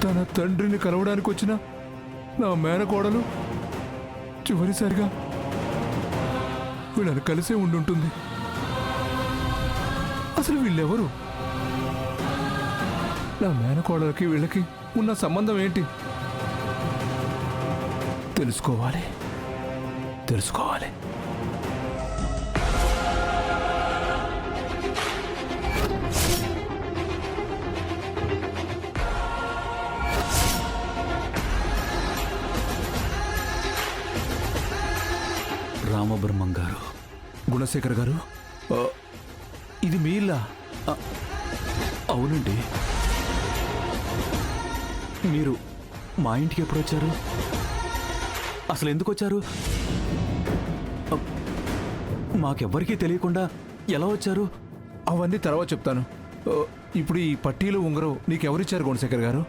తన తండ్రిని కలవడానికి వచ్చిన నా మేనకోడలు చివరిసారిగా వీళ్ళని కలిసే ఉండుంటుంది. అసలు వీళ్ళెవరు? నా మేనకోడలకి వీళ్ళకి ఉన్న సంబంధం ఏంటి? తెలుసుకోవాలి. రామబ్రహ్మం గారు, గుణశేఖర్ గారు, ఇది మీ ఇల్లా? అవునండి. మీరు మా ఇంటికి ఎప్పుడు వచ్చారు? అసలు ఎందుకు వచ్చారు? మాకెవ్వరికీ తెలియకుండా ఎలా వచ్చారు? అవన్నీ తర్వాత చెప్తాను. ఇప్పుడు ఈ పట్టీలు ఉంగరం నీకెవరిచ్చారు గుణశేఖర్ గారు?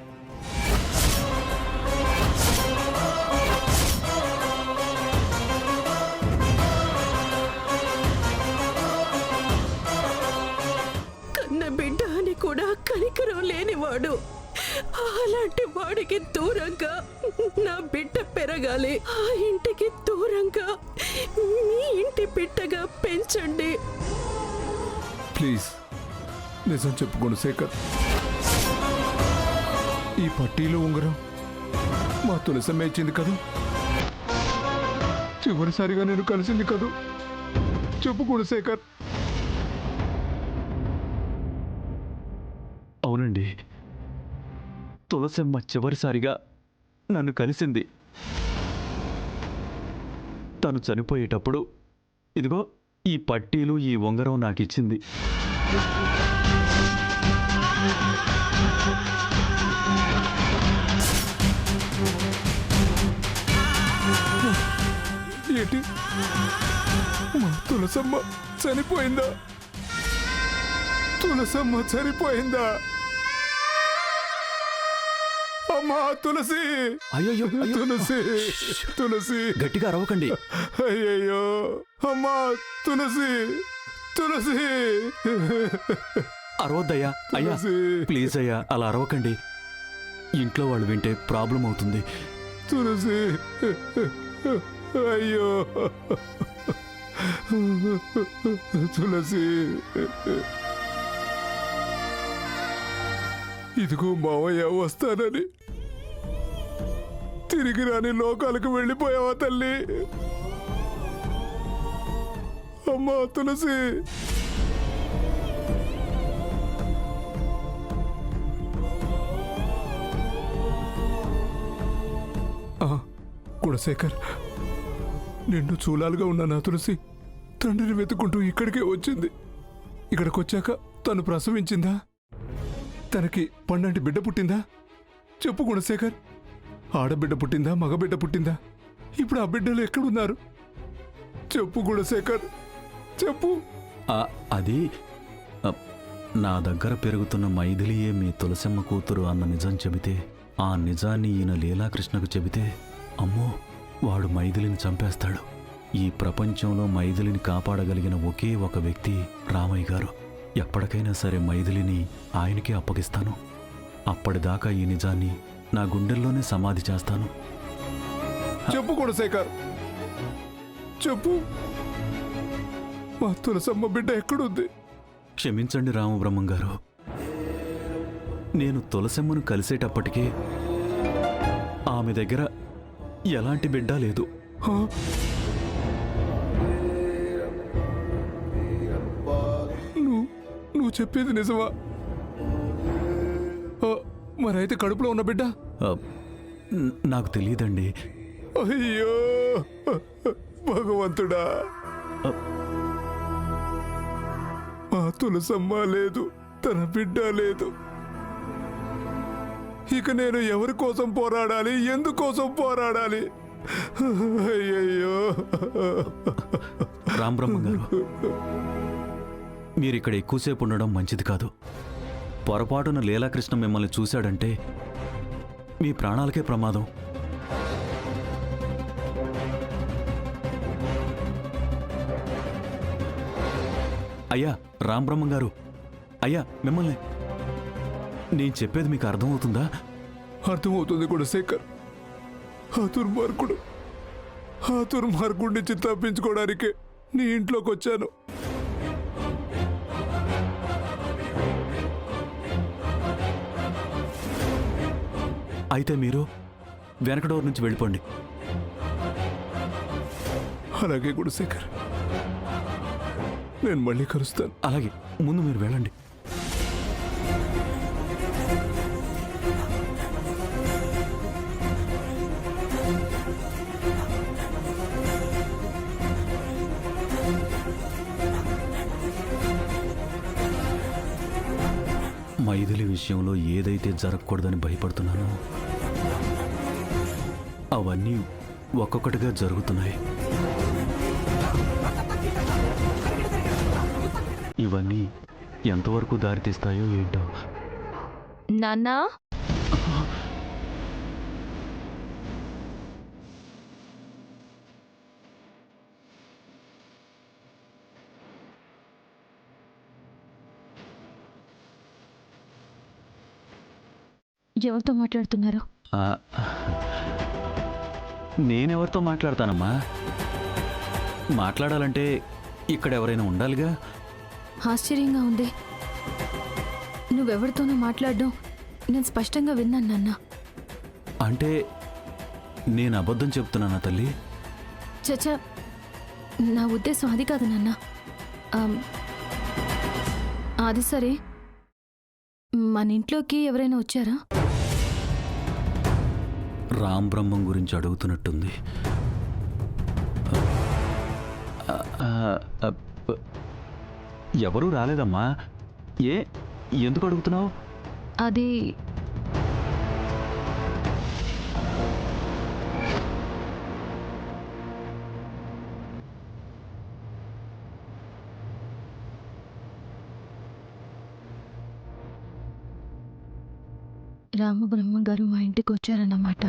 కన్న బిడ్డ అని కూడా కనికరం లేనివాడు. అలాంటి వాడికి దూరంగా నా బిడ్డ పెరగాలి. ఆ ఇంటికి దూరంగా మీ ఇంటి బిడ్డగా పెంచండి. ప్లీజ్ నిజం చెప్పు గుణశేఖర్. ఈ పట్టీలు ఉంగరం మా తులసమ్మ ఇచ్చింది కదూ? చివరిసారిగా నేను కలిసింది కదూ? చెప్పు గుణశేఖర్. అవునండి, తులసమ్మ చివరిసారిగా నన్ను కలిసింది. తను చనిపోయేటప్పుడు ఇదిగో ఈ పట్టీలు, ఈ ఉంగరం నాకు ఇచ్చింది. ఏంటి? మా తులసమ్మ చనిపోయిందా? తులసమ్మ చనిపోయిందా? అమ్మా తులసి! అయ్యో, తులసి గట్టిగా అరవకండి. అయ్యయ్యో అమ్మా తులసి! అరవద్దయ్యా. అయ్యా ప్లీజ్ అయ్యా, అలా అరవకండి. ఇంట్లో వాళ్ళు వింటే ప్రాబ్లం అవుతుంది. తులసి అయ్యో తులసి. ఇదిగో మావయ్య వస్తానని తిరిగి రాని లోకాలకు వెళ్ళిపోయావా తల్లి? అమ్మా తులసి. గుణశేఖర్, నిండు చూలాలుగా ఉన్న నా తులసి తండ్రిని వెతుకుంటూ ఇక్కడికే వచ్చింది. ఇక్కడికి వచ్చాక తను ప్రసవించిందా? తనకి పండంటి బిడ్డ పుట్టిందా? చెప్పు గుణశేఖర్. ఆడబిడ్డ పుట్టిందా, మగబిడ్డ పుట్టిందా? ఇప్పుడు ఆ బిడ్డలు ఎక్కడున్నారు? చెప్పు గుణశేఖర్, చెప్పు. అది నా దగ్గర పెరుగుతున్న మైథిలియే మీ తులసమ్మ కూతురు అన్న నిజం చెబితే, ఆ నిజాన్ని ఈయన లీలాకృష్ణకు చెబితే, అమ్మో వాడు మైథిలిని చంపేస్తాడు. ఈ ప్రపంచంలో మైథిలిని కాపాడగలిగిన ఒకే ఒక వ్యక్తి రామయ్య గారు. ఎప్పటికైనా సరే మైథిలిని ఆయనకే అప్పగిస్తాను. అప్పటిదాకా ఈ నిజాన్ని నా గుండెల్లోనే సమాధి చేస్తాను. చెప్పు గుణశేఖర్, చెప్పు. మా తులసమ్మ బిడ్డ ఎక్కడుంది? క్షమించండి రామబ్రహ్మం గారు, నేను తులసమ్మను కలిసేటప్పటికే ఆమె దగ్గర ఎలాంటి బిడ్డ లేదు. నువ్వు చెప్పేది నిజమా? మరైతే కడుపులో ఉన్న బిడ్డ? నాకు తెలియదండి. అయ్యో భగవంతుడా, మా తులసమ్మ లేదు, తన బిడ్డ లేదు. ఇక నేను ఎవరి కోసం పోరాడాలి? ఎందుకోసం పోరాడాలి? అయ్యయ్యో. రామబ్రహ్మం గారు, మీరిక్కడ ఎక్కువసేపు ఉండడం మంచిది కాదు. పొరపాటున లీలాకృష్ణ మిమ్మల్ని చూశాడంటే మీ ప్రాణాలకే ప్రమాదం. అయ్యా రామబ్రహ్మం గారు, అయ్యా మిమ్మల్ని. నేను చెప్పేది మీకు అర్థమవుతుందా? అర్థమవుతుంది కూడా శేఖర్. ఆ దుర్మార్గుడి నుంచి తప్పించుకోవడానికే నీ ఇంట్లోకి వచ్చాను. అయితే మీరు వెనక డోర్ నుంచి వెళ్ళిపోండి. అలాగే కూడా శేఖర్, నేను మళ్ళీ కలుస్తాను. అలాగే, ముందు మీరు వెళ్ళండి. మైథిలి విషయంలో ఏదైతే జరగకూడదని భయపడుతున్నానో అవన్నీ ఒక్కొక్కటిగా జరుగుతున్నాయి. ఇవన్నీ ఎంతవరకు దారితీస్తాయో ఏంటో. నాన్నా, ఎవరితో మాట్లాడుతున్నారు? ఆ, నేనెవరితో మాట్లాడతానమ్మా? మాట్లాడాలంటే ఇక్కడ ఎవరైనా ఉండాలిగా. ఆశ్చర్యంగా ఉంది. నువ్వెవరితోనూ మాట్లాడడం నేను స్పష్టంగా విన్నాను నాన్న. అంటే నేను అబద్ధం చెప్తున్నానా తల్లి? చచ్చా, నా ఉద్దేశం అది కాదు నాన్న. ఆమ్, అది సరే, మన ఇంట్లోకి ఎవరైనా వచ్చారా? రామ్ బ్రహ్మం గురించి అడుగుతున్నట్టుంది. ఎవరూ రాలేదమ్మా. ఎందుకు అడుగుతున్నావు? అది రామబ్రహ్మ గారు మా ఇంటికి వచ్చారన్నమాట.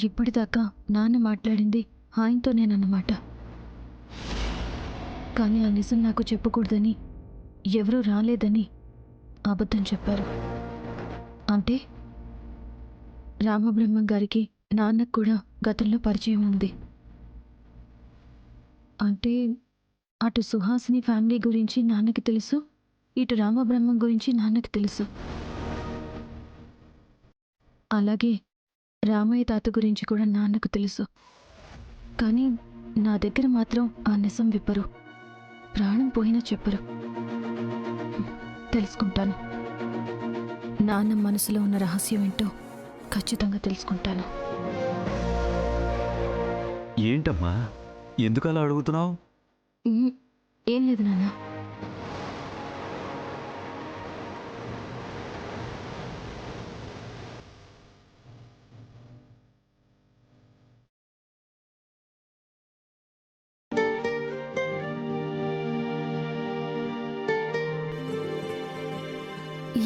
ఇప్పటిదాకా నాన్న మాట్లాడింది ఆయనతోనేనన్నమాట. కానీ ఆ నిజం నాకు చెప్పకూడదని, ఎవరూ రాలేదని అబద్ధం చెప్పారు. అంటే రామబ్రహ్మ గారికి నాన్నకు కూడా గతంలో పరిచయం ఉంది. అంటే అటు సుహాసిని ఫ్యామిలీ గురించి నాన్నకి తెలుసు, ఇటు రామబ్రహ్మం గురించి నాన్నకి తెలుసు. అలాగే రామయ్య తాత గురించి కూడా నాన్నకు తెలుసు. కానీ నా దగ్గర మాత్రం ఆ నిజం విప్పరు, ప్రాణం పోయినా చెప్పరు. తెలుసుకుంటాను. నాన్న మనసులో ఉన్న రహస్యం ఏంటో ఖచ్చితంగా తెలుసుకుంటాను. ఏంటమ్మా, ఎందుకు అలా అడుగుతున్నావు? ఏం లేదు నాన్న.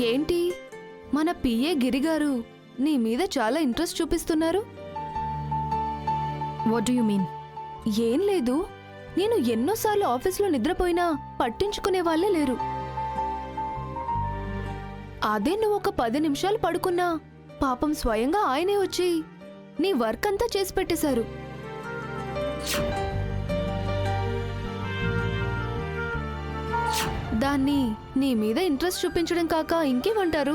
ఏంటి, మన పిఏ గిరిగారు నీ మీద చాలా ఇంట్రెస్ట్ చూపిస్తున్నారు? What do you mean? ఏం లేదు, నేను ఎన్నోసార్లు ఆఫీస్లో నిద్రపోయినా పట్టించుకునే వాళ్ళే లేరు. అదే నువ్వు ఒక 10 నిమిషాలు పడుకున్నా పాపం స్వయంగా ఆయనే వచ్చి నీ వర్క్ అంతా చేసి పెట్టేశారు. దాన్ని నీ మీద ఇంట్రెస్ట్ చూపించడం కాక ఇంకేమంటారు?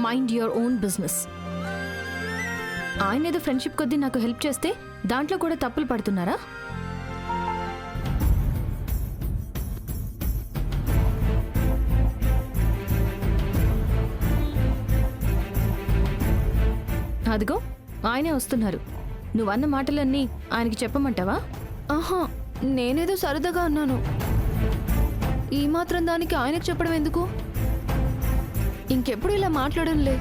Mind your own business. ఆయన ఏదో ఫ్రెండ్షిప్ కొద్దీ నాకు హెల్ప్ చేస్తే దాంట్లో కూడా తప్పులు పడుతున్నారా? అదిగో ఆయనే వస్తున్నారు. నువ్వన్న మాటలన్నీ ఆయనకి చెప్పమంటావా? ఆహా, నేనేదో సరదాగా అన్నాను. ఈ మాత్రం దానికి ఆయనకు చెప్పడం ఎందుకు? ఇంకెప్పుడు ఇలా మాట్లాడంలే.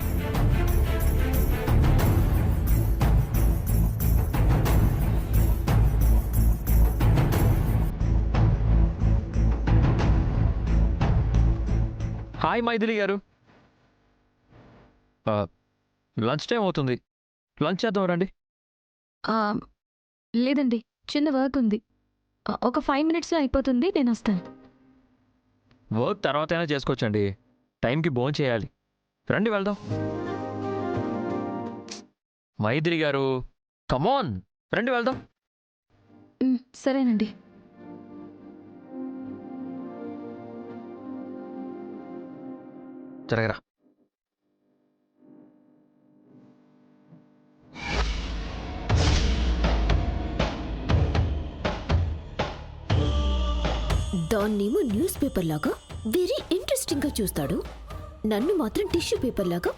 హాయ్ మైథిలి గారు, లంచ్ టైం అవుతుంది, లంచ్ చేద్దాం రండి. ఆ, లేదండి, చిన్న వర్క్ ఉంది. ఒక 5 minutesలో అయిపోతుంది, నేను వస్తాను. వర్క్ తర్వాత అయినా చేసుకోవచ్చండి, టైంకి భోజనం చేయాలి. రండి వెళ్దాం. మైథిలి గారు కమోన్ రండి వెళ్దాం. సరేనండి. జరగరా. దాన్నేమో న్యూస్ పేపర్ లాగా వెరీ ఇంట్రెస్టింగ్ గా చూస్తాడు, నన్ను మాత్రం టిష్యూ పేపర్ లాగా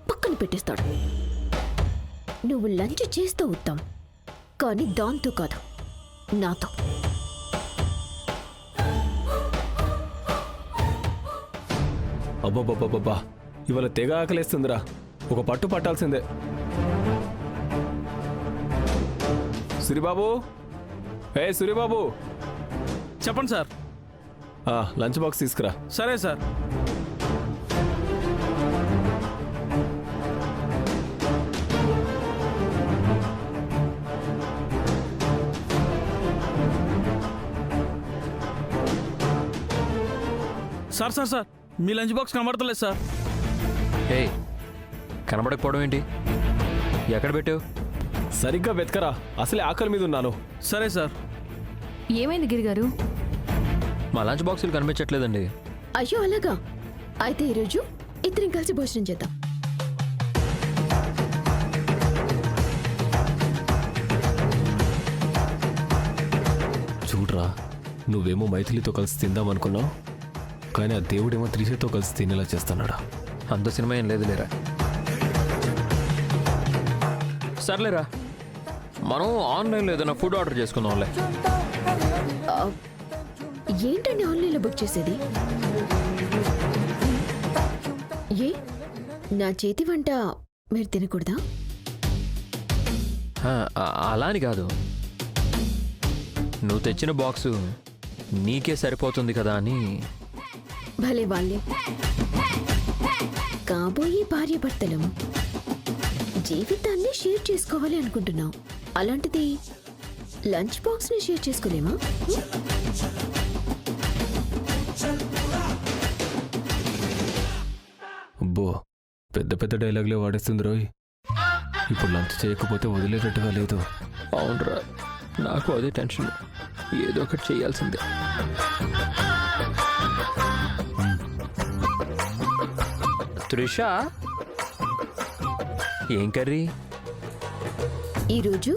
పక్కన పెట్టేస్తాడు. నువ్వు లంచ్ చేస్తావు ఉత్తమ్, కానీ దాంతో కాదు, నాతో. అబ్బబ్బబ్బబ్బా, ఇవాళ తెగ ఆకలేస్తుందిరా. ఒక పట్టు పట్టాల్సిందే. సూరిబాబు, సూరిబాబు, చెప్పండి సార్. లంచ్ బాక్స్ తీసుకురా. సరే సార్. సార్ సార్ సార్ మీ లంచ్ బాక్స్ కనబడతలేదు సార్. ఏ కనబడకపోవడం ఏంటి? ఎక్కడ పెట్టావు? సరిగ్గా వెతకరా, అసలే ఆకలి మీద ఉన్నాను. సరే సార్. ఏమైంది గిరిగారు? మా లంచ్ బాక్సులు కనిపించట్లేదండి. అయ్యో అలాగా, అయితే ఈరోజు ఇద్దరం కలిసి భోజనం చేద్దాం. చూడరా, నువ్వేమో మైథిలితో కలిసి తిందామనుకున్నావు, కానీ ఆ దేవుడేమో త్రిషతో కలిసి తినేలా చేస్తున్నాడా. అంత సినిమా ఏం లేదు లేరా. సర్లేరా, మనం ఆన్లైన్లో ఏదైనా ఫుడ్ ఆర్డర్ చేసుకుందాంలే. ఏంటండి ఆన్లైన్లో బుక్ చేసేది? ఏ నా చేతి వంట మీరు తినకూడదా? అలా అని కాదు, నువ్వు తెచ్చిన బాక్సు నీకే సరిపోతుంది కదా అని. భలే వాళ్ళే, కాబోయే భార్య భర్తలము జీవితాన్ని షేర్ చేసుకోవాలి అనుకుంటున్నాం, అలాంటిది లంచ్ బాక్స్ ని షేర్ చేసుకోలేమా? అబ్బో, పెద్ద పెద్ద డైలాగులే వాడేస్తుంది రోయ్. ఇప్పుడు లంచ్ చేయకపోతే వదిలేటట్టుగా లేదు. అవునరా, నాకు అదే టెన్షన్. ఏదో ఒకటి చేయాల్సిందే. త్రిష, ఏం కర్రీ? ఈరోజు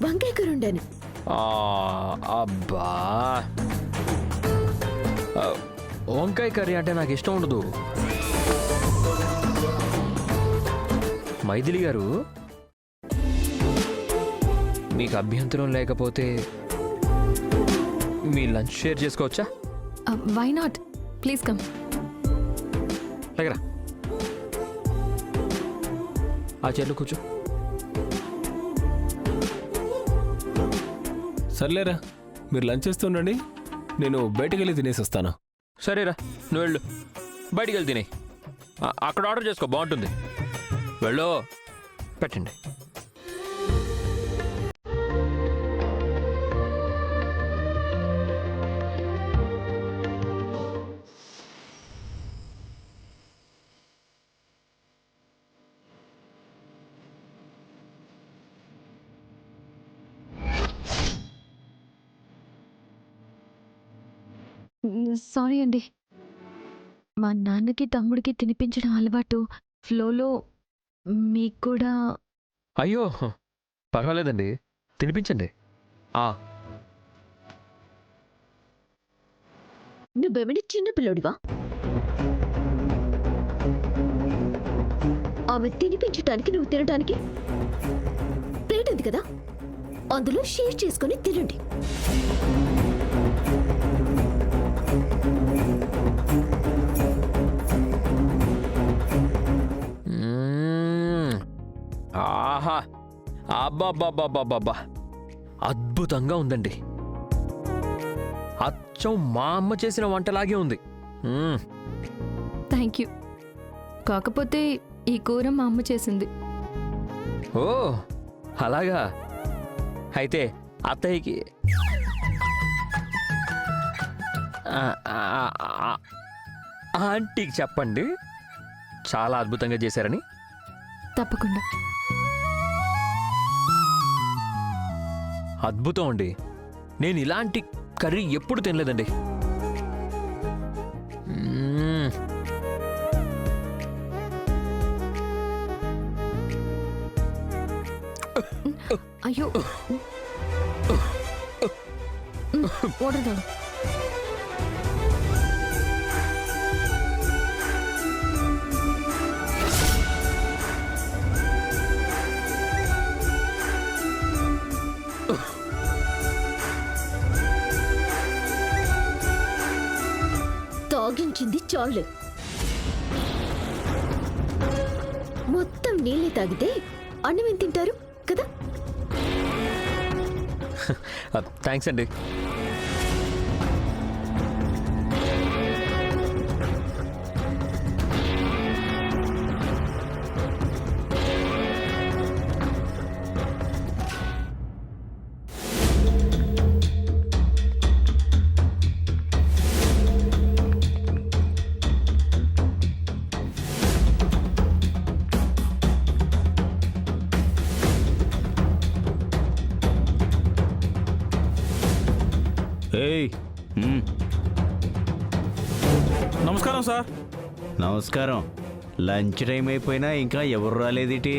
వంకాయ కూర వండాను. అబ్బా, వంకాయ కర్రీ అంటే నాకు ఇష్టం ఉండదు. మైథిలి గారు, మీకు అభ్యంతరం లేకపోతే మీ లంచ్ షేర్ చేసుకోవచ్చా? Why not, please come. దగ్గర ఆ చైర్లో కూర్చో. సర్లేరా, మీరు లంచ్ చేస్తుండండి, నేను బయటికి వెళ్ళి తినేసి వస్తాను. సరేరా, నువ్వు వెళ్ళు, బయటికి వెళ్ళి తినే. అక్కడ ఆర్డర్ చేసుకో, బాగుంటుంది. వెళ్ళు, పెట్టండి. సారీ అండి. మా నాన్నకి తమ్ముడికి తినిపించడం అలవాటు. ఫ్లోలో మీకు కూడా. అయ్యో పర్వాలేదండి, తినిపించండి. నువ్వెవడి చిన్న పిల్లోడివా? ఆమె తినిపించటానికి నువ్వు తినడానికి ప్లేట్ ఉంది కదా, అందులో షేర్ చేసుకొని తినండి. ఆహా, అబ్బాబ్బాబ్బాబ్బా, అద్భుతంగా ఉందండి. అచ్చం మా అమ్మ చేసిన వంటలాగే ఉంది. Thank you. కాకపోతే ఈ కూర మా అమ్మ చేసింది. ఓ అలాగా, అయితే అత్తయ్యకి ఆంటీకి చెప్పండి చాలా అద్భుతంగా చేశారని. తప్పకుండా. అద్భుతం అండి. నేను ఇలాంటి కర్రీ ఎప్పుడు తినలేదండి. మ్మ్. అయ్యో వాటర్ తాగు. తాగించింది చాలు. మొత్తం నీళ్ళే తాగితే అన్నం ఏం తింటారు కదా. థ్యాంక్స్ అండి. ఏయ్ నమస్కారం సార్. నమస్కారం. లంచ్ టైం అయిపోయినా ఇంకా ఎవరు రాలేదేటి?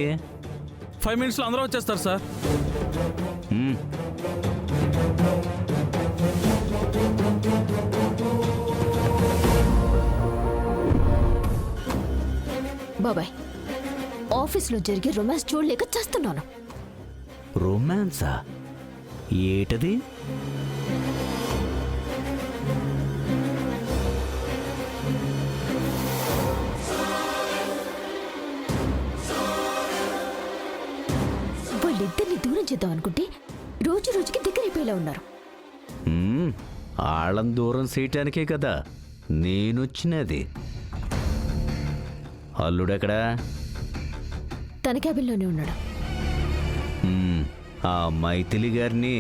5 minutesలో అందరూ వచ్చేస్తారు సార్. మ్మ్. బాబాయ్, ఆఫీస్లో జరిగే రొమాన్స్ చూడలేక చేస్తున్నాను. రొమాన్సా? ఏటది? వాళ్ళిద్దరిని దూరం చేద్దాం అనుకుంటే రోజు రోజుకి దగ్గర అయిపోయేలా ఉన్నారు. ఆళ్ళని దూరం చేయటానికే కదా నేనొచ్చినది. అల్లుడెక్కడా? తన క్యాబిన్లోనే ఉన్నాడు. ఆ మైథిలి గారిని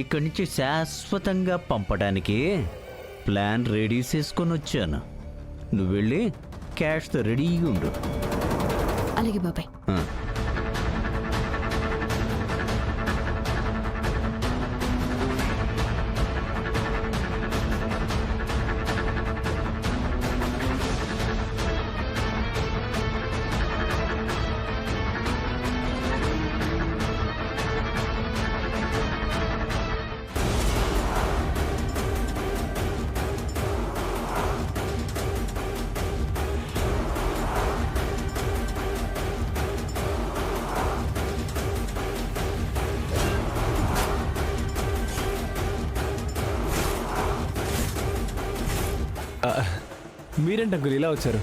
ఇక్కడి నుంచి శాశ్వతంగా పంపడానికి ప్లాన్ రెడీ చేసుకొని వచ్చాను. నువ్వు వెళ్ళి క్యాష్తో రెడీగా ఉండు. అలాగే బాబాయ్. ఆ. మీరేంటి అంకుల్ ఇలా వచ్చారు?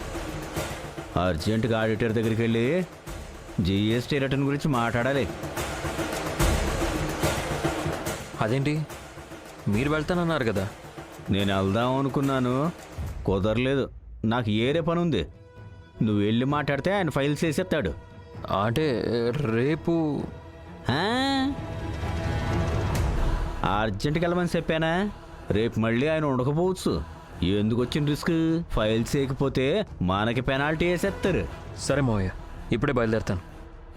అర్జెంటుగా ఆడిటర్ దగ్గరికి వెళ్ళి జిఎస్టీ రిటర్న్ గురించి మాట్లాడాలి. అదేంటి, మీరు వెళ్తానన్నారు కదా. నేను వెళ్దాం అనుకున్నాను, కుదరలేదు. నాకు ఏరే పని ఉంది. నువ్వు వెళ్ళి మాట్లాడితే ఆయన ఫైల్స్ వేసేస్తాడు. అంటే రేపు ఆ? అర్జెంటుకి వెళ్ళమని చెప్పానా? రేపు మళ్ళీ ఆయన ఉండకపోవచ్చు. ఎందుకు వచ్చిన రిస్క్? ఫైల్స్ వేయకపోతే మనకి పెనాల్టీ వేసేస్తారు. సరే మావయ్య, ఇప్పుడే బయలుదేరుతాను.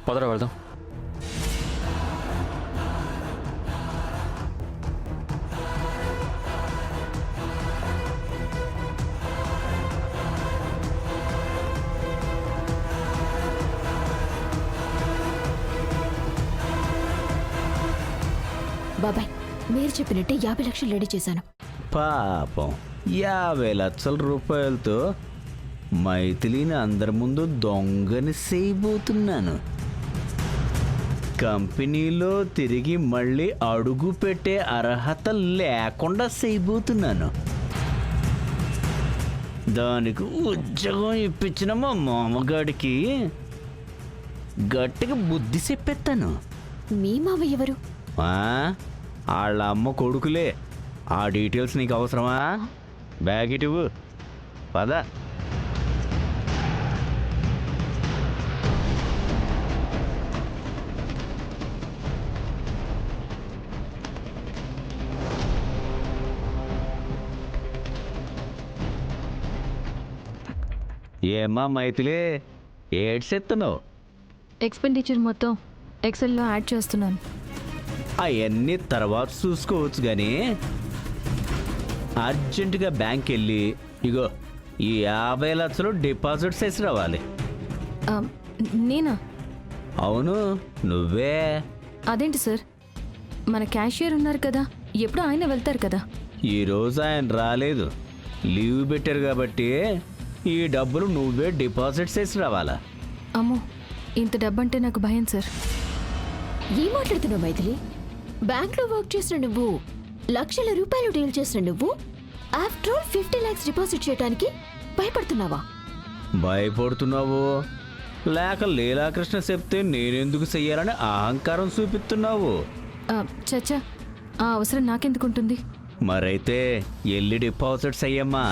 పదరా వెళ్దాం. బాబాయ్, మీరు చెప్పినట్టే 50 లక్షలు రెడీ చేశాను. పాపం 50 లక్షల రూపాయలతో మైథిలిని అందరి ముందు దొంగని చేయబోతున్నాను. కంపెనీలో తిరిగి మళ్ళీ అడుగు పెట్టే అర్హత లేకుండా చేయబోతున్నాను. దానికి ఉద్యోగం ఇప్పించిన మా మామగాడికి గట్టిగా బుద్ధి చెప్పేస్తాను. మీ మావ ఎవరు? వాళ్ళ అమ్మ కొడుకులే. ఆ డీటెయిల్స్ నీకు అవసరమా? బ్యాగ్ ఇటువు, పద. ఏమ్మా మైథిలి, ఏడ్సెత్తున్నావు? ఎక్స్పెండిచర్ మొత్తం ఎక్సెల్లో యాడ్ చేస్తున్నాను. అవన్నీ తర్వాత చూసుకోవచ్చు కానీ అర్జెంటుగా బ్యాంక్ వెళ్ళి ఇగో ఈ 50 లక్షలు డిపాజిట్ చేసి రావాలి. ఆ, నేనా? అవును, నువ్వే. అదేంటి సార్, మన క్యాషియర్ ఉన్నారు కదా, ఎప్పుడు ఆయన వెళ్తారు కదా. ఈరోజు ఆయన రాలేదు, లీవ్ పెట్టారు కాబట్టి ఈ డబ్బులు నువ్వే డిపాజిట్ చేసి రావాలా. అమ్మో, ఇంత డబ్బంటే నాకు భయం సార్. ఏం మాట్లాడుతున్నావు మైథిలి? బ్యాంక్లో వర్క్ చేసిన నువ్వు, లక్షల రూపాయలు డీల్ చేసిన నువ్వు, ఆఫ్టర్ ఆల్ 50 lakhs డిపాజిట్ చేయడానికి భయపడుతున్నావా? భయపడుతున్నావు లేక లీలాకృష్ణ చెప్తే నేనెందుకు చెయ్యాలని అహంకారం చూపిస్తున్నావు? చచ్చా, ఆ అవసరం నాకెందుకుంటుంది? మరైతే ఎల్లి డిపాజిట్స్ అయ్యమ్మా.